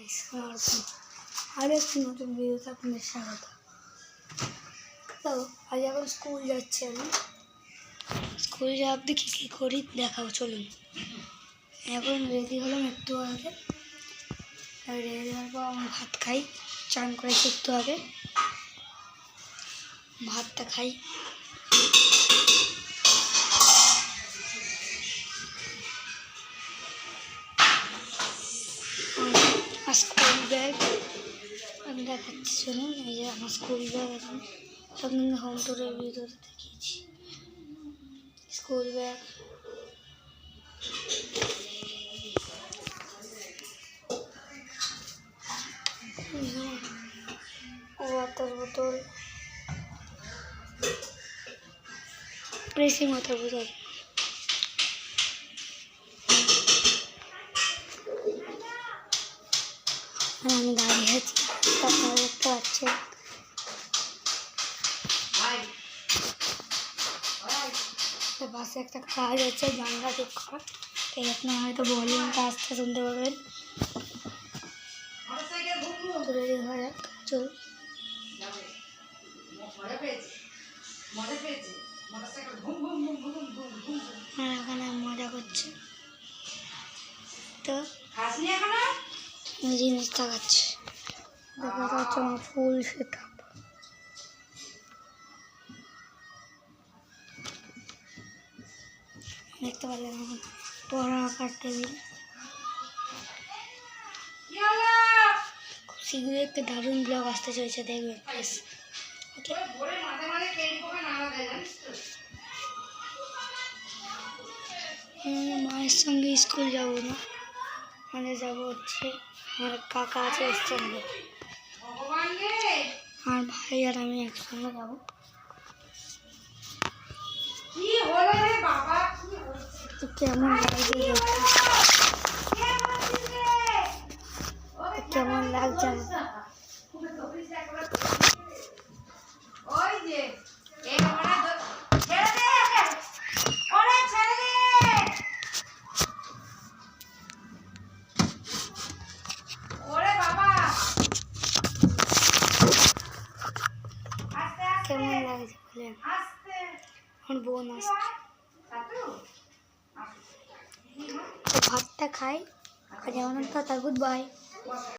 Guys, আর একটি নতুন ভিডিওতে আপনাদের স্বাগত। তো আজ এখন স্কুল যাচ্ছি আমি। স্কুল যাওয়ার দিকে কী করি দেখাবো, চলুন। এখন রেডি হলাম একটু আগে। রেডি হওয়ার পর আমি ভাত খাই, চান করেছি একটু আগে, ভাতটা খাই। স্কুল ব্যাগ আমি দেখাচ্ছি, শুনুন। এই যে আমার স্কুল ব্যাগ, এখন আপনাদের হোম ট্যুরের ভিডিওতে দেখিয়েছি। স্কুল ব্যাগ, ওয়াটার বোতল, প্রেসিং ওয়াটার বোতল, আমি দাঁড়িয়ে আছি, আপনারা দেখতে পাচ্ছেন। পাশে একটা কাজ হচ্ছে, জানলা ঠিক করা। এই আপনারা হয়তো ভলিউমটা আস্তে শুনতে পাবেন। রেডি হয়ে যাক, চলুন। এখানে মজা করছে, তো জিনিস দেখাচ্ছে। দেখা যাচ্ছে আমার ফুল সেট আপ। দেখতে পারলেন এখন পড়া আঁকার টেবিল। খুব শীঘ্রই একটা দারুণ ব্লগ আসতে চলেছে, দেখবেন প্লিজ। ওকে, মায়ের সঙ্গে স্কুল যাবো না, মানে যাবো হচ্ছে আমার কাকা আছে ওর সঙ্গে, আর ভাই আর আমি একসঙ্গে যাবো। কেমন লাগছে, কেমন লাগছে কেমন লাগছে বলেন। আমার বোন আসছে, ভাতটা খাই। আজ এমন একটা গুড বাই।